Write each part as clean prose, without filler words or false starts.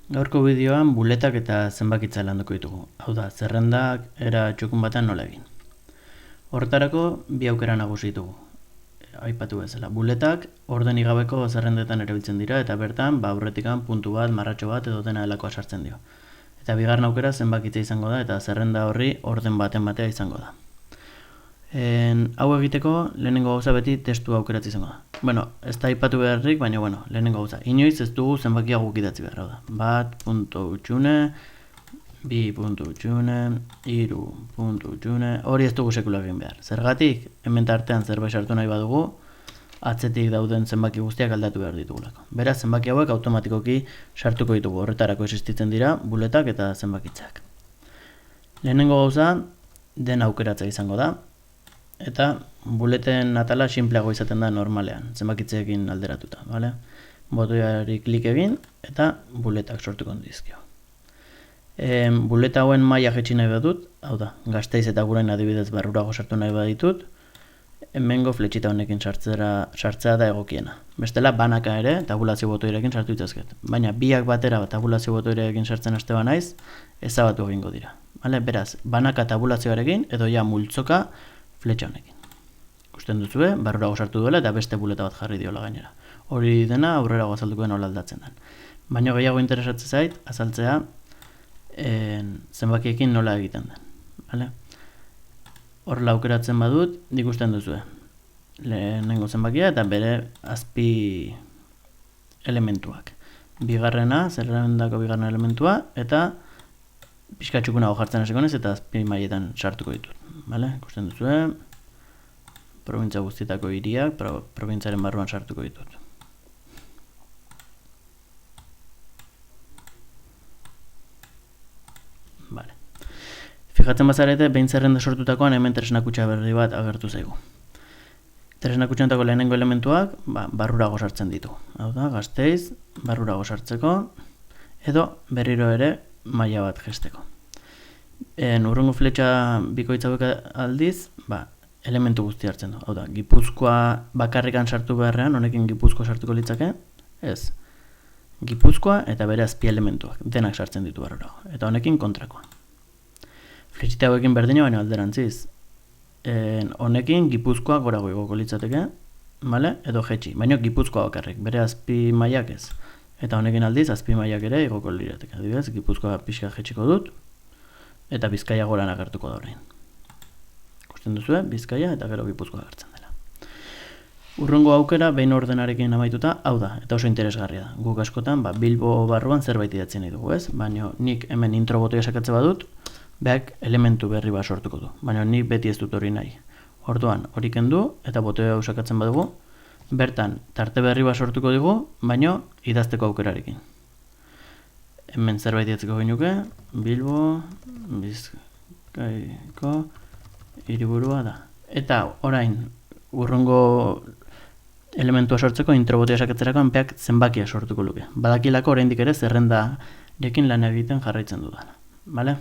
Gaurko bideoan buletak eta zenbakitza landuko ditugu. Hau da, zerrendak era txukun batean nola egin. Horretarako bi aukera nagusi ditugu. Aipatu bezala, buletak ordenik gabeko zerrendetan erabiltzen dira eta bertan aurretikan puntu bat, marratxo bat edo dena delakoa sartzen dio. Eta bigarren aukera zenbakitza izango da eta zerrenda horri orden baten batea izango da. Hau egiteko lehenengo gauza beti testu aukeratzi izango da. Bueno, ez da aipatu beharrik, baina lehenengo gauza. Inoiz ez dugu zenbakia guk idatzi behar da. 1.utxune, 2.utxune, 3.utxune, hori ez dugu sekula egin behar. Zergatik, hemen tartean zerbait sartu nahi badugu, atzetik dauden zenbaki guztiak aldatu behar ditugulako. Beraz, zenbaki hauek automatikoki sartuko ditugu. Horretarako existitzen dira buletak eta zenbakitzak. Lehenengo gauza, den aukeratza izango da. Eta buleten atala sinpleago izaten da normalean, zenbakitzeekin alderatuta, bale? Botoiari klik egin eta buletak sortuko dizkio. Buleta hauen maila jetxi nahi badut, hau da, Gasteiz eta Agurain adibidez barrurago sartu nahi baditut, hemengo fletxita honekin sartzea da egokiena. Bestela banaka ere tabulazio botoirekin sartu itzazket. Baina biak batera tabulazio botoirekin sartzen haste banaiz, ezabatu egingo dira. Bale? Beraz, banaka tabulazioarekin edo ja multzoka fletxa honekin. Ikusten duzue, barrurago sartu duela eta beste buleta bat jarri diola gainera. Hori dena aurrerago azalduko nola aldatzen den. Baina gehiago interesatzen zait, azaltzea zenbakiekin nola egiten den. Vale? Horrela aukeratzen badut, ikusten duzue. Lehenengo zenbakia eta bere azpi elementuak. Bigarrena, zerrendako bigarren elementua, eta pixkatxukunago jartzen hasiko naiz eta azpi mailetan sartuko ditut. Vale? Ikusten duzue, probintzia guztietako hiriak, probintziaren barruan sartuko ditut. Vale. Fijatzen bazarete, behin zerrenda sortutakoan hemen tresnakutxa berri bat agertu zaigu. Tresnakutxantako lehenengo elementuak barrurago sartzen ditu. Hau da, Gasteiz, barrurago sartzeko, edo berriro ere maila bat jesteko. Urrungo fletxa bikoitza aldiz, elementu guzti hartzen du. Hau da, Gipuzkoa bakarrikan sartu beharrean, honekin Gipuzkoa sartuko litzake, ez. Gipuzkoa eta bere azpi elementuak, denak sartzen ditu barrurago. Eta honekin kontrakoa. Fletxita hauekin berdina baina alderantziz. Honekin Gipuzkoa gorago igoko litzateke, edo jetxi, baina Gipuzkoa bakarrik, bere azpi mailak ez. Eta honekin aldiz, azpi mailak ere igoko lirateke. Adibidez, Gipuzkoa pixka jetxiko dut, eta Bizkaia goran agertuko da orain. Ikusten duzue, Bizkaia eta gero Gipuzkoa agertzen dela. Urrungo aukera, behin ordenarekin amaituta, hau da, eta oso interesgarria da. Guk askotan, Bilbo barruan zerbait idatzen dugu, ez? Baina nik hemen intro botoia sakatze badut, beak elementu berri bat sortuko du. Baina nik beti ez dut hori nahi. Orduan, hori kendu, eta botoia hau sakatzen badugu, bertan, tarte berri bat sortuko dugu, baina idazteko aukerarekin. Hemen zerbait idatzeko genuke, Bilbo, Bizkaiko, hiriburua da. Eta orain, urrungo elementua sortzeko intro botoia sakatzerakoan beak zenbakia sortuko luke. Badakilako oraindik ere zerrendarekin lan egiten jarraitzen dudan. Bale?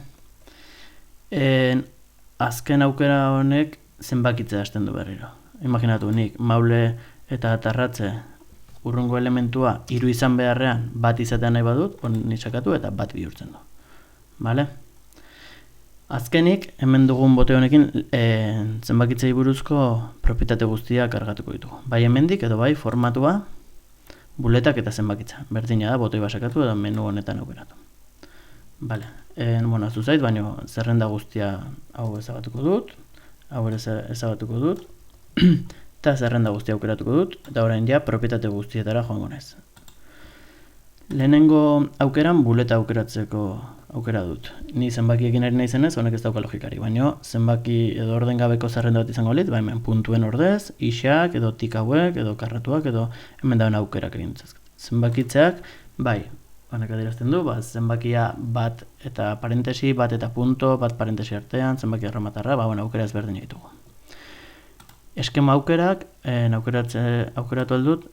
Azken aukera honek zenbakitzea hasten du berriro. Imaginatu, nik maule eta tarratze urrungo elementua 3 izan beharrean bat izatea nahi badut, honi sakatu eta bat bihurtzen du. Bale? Azkenik, hemen dugun bote honekin zenbakitzei buruzko propietate guztiak kargatuko ditugu. Bai hemendik edo bai formatua, buletak eta zenbakitza. Berdina da, botoi basakatu edo menu honetan aukeratu. Bale, azu zait, baina zerrenda guztia hau ezabatuko dut, hau ere ezabatuko dut, eta zerrenda guztia aukeratuko dut, eta orain ja propietate guztietara joango naiz. Lehenengo aukeran buleta aukeratzeko aukera dut. Ni zenbakiekin ari naizenez, honek ez dauka logikari, baina zenbaki edo orden gabeko zerrenda bat izango lit, hemen puntuen ordez, isak, edo tik hauek, edo karratuak, edo hemen dauen aukerak egin zezket. Zenbakitzeak, bai, honek adierazten du, zenbakia bat eta parentesi, bat eta punto, bat parentesi artean, zenbaki erromatarra, aukera ezberdin ditugu. Eskema aukerak, aukeratu aldut,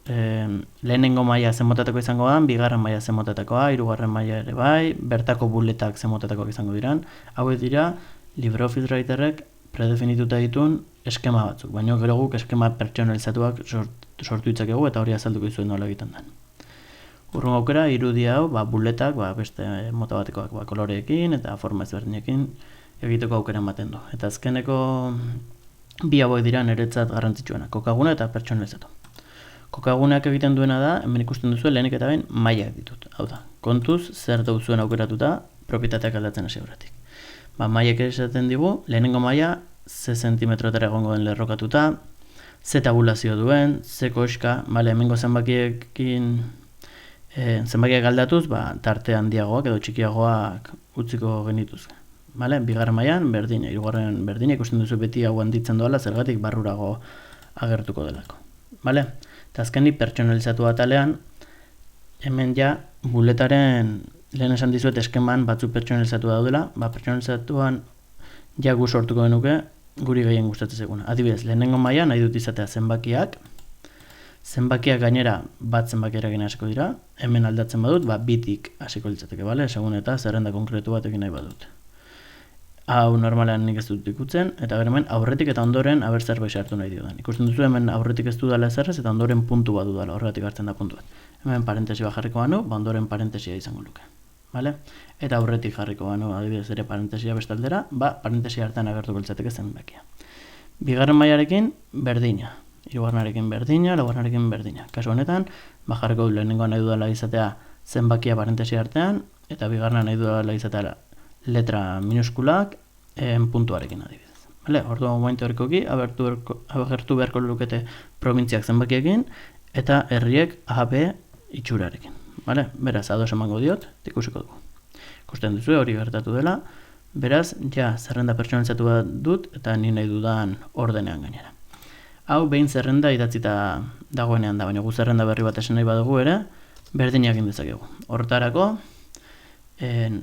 lehenengo maila zenmotatako izango da, bigarren maila zenmotatakoa, hirugarren maila ere bai, bertako buletak zenmotatakoak izango diran. Hauek dira, LibreOffice Writerrek predefinituta ditun eskema batzuk, baina gero guk eskema pertsonalizatuak sortu ditzakegu eta hori azalduko izuen nola egiten den. Urrungo aukera, irudi hau, buletak, beste mota batekoak, koloreekin eta forma ezberdinekin egiteko aukera ematen du. Eta azkeneko bi hauek dira niretzat garrantzitsuena, kokagune eta pertsonalizatu. Kokaguneak egiten duena da, hemen ikusten duzu lehenik eta behin mailak ditut. Hau da, kontuz zer dauzuen aukeratuta propietateak aldatzen hasi aurretik. Mailak esaten digu, lehenengo maila ze zentimetrotara egongo den lerrokatuta, ze tabulazio duen, ze koska, hemengo zenbakiak aldatuz, tarte handiagoak edo txikiagoak utziko genituzke. Bigarren mailan berdina, hirugarren berdina, ikusten duzu beti hau handitzen doala, zergatik barrurago agertuko delako. Eta azkenik pertsonalizatu atalean, hemen ja buletaren, lehen esan dizuet eskeman batzu pertsonalizatu daudela, pertsonalizatuan ja gu sortuko genuke guri gehien gustatzen zeguna. Adibidez, lehenengo maila nahi dut izatea zenbakiak gainera bat zenbakiarekin hasiko dira, hemen aldatzen badut, bitik hasiko litzateke, segun eta zerrenda konkretu batekin nahi badut. Hau normalean nik ez dut ikutzen, eta hemen aurretik eta ondoren aber zerbait sartu nahi diodan. Ikusten duzu hemen aurretik ez dudala ezerrez eta ondoren puntu bat dudala, horregatik hartzen da puntu bat. Hemen parentesi bat jarriko banu, ondoren parentesia izango luke. Eta aurretik jarriko banu, adibidez ere parentesia bestaldera, parentesia hartan agertuko litzateke zenbakia. Bigarren mailarekin berdina, hirugarrenarekin berdina, laugarrenarekin berdina. Kasu honetan, jarriko du lehenengoa nahi dudala izatea zenbakia parentesia artean, eta bigarrena nahi dudala izatea letra minuskulak puntuarekin adibidez. Orduan momentu horrekoki agertu beharko lukete probintziak zenbakiekin eta herriek AB itxurarekin. Beraz, ados emango diot, ikusiko dugu. Ikusten duzu hori gertatu dela, beraz, zerrenda pertsonalizatu bat dut eta ni nahi dudan ordenean gainera. Hau behin zerrenda idatzita dagoenean da, baina gu zerrenda berri bat esan nahi badugu ere, berdinak egin dezakegu. Horretarako,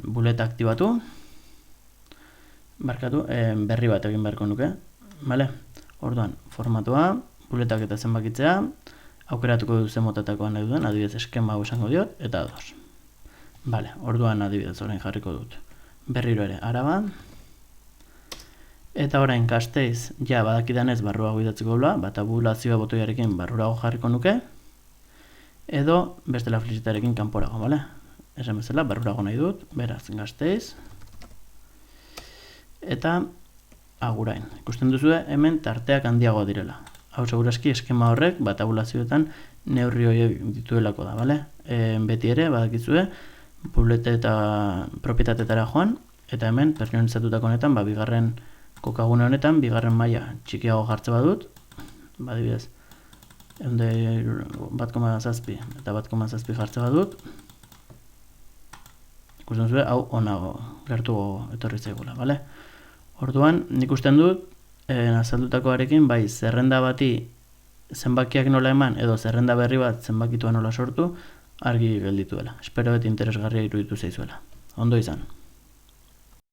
buleta aktibatu, berri bat egin beharko nuke, orduan, formatua, buletak eta zenbakitzea, aukeratuko duzen motatakoa nahi duen, adibidez eskema hau esango diot, eta ados. Orduan adibidez orain jarriko dut. Berriro ere, Araba, eta orain Gasteiz, badakidanez barruago idatziko dula, tabulazioa botoiarekin barrurago jarriko nuke, edo bestela flizitarekin kanporago, esan bezala, barrurago nahi dut, beraz, Gasteiz, eta Agurain. Ikusten duzue, hemen tarteak handiagoa direla. Hau segurazki eskema horrek, tabulazioetan neurri horiek dituelako da, beti ere, badakizue, bulete eta propietatetara joan, eta hemen, pertsonalizatutako honetan, bigarren kokagune honetan, bigarren maila txikiago jartze badut, adibidez, 1,7 eta 1,7 jartze badut, ikusten zuen, hau onago, gertu etorri zaigula, Orduan, nik usten dut, azaldutakoarekin, zerrenda bati zenbakiak nola eman, edo zerrenda berri bat zenbakitua nola sortu, argi gelditu dela. Espero eta interesgarria iruditu zaizuela. Ondo izan.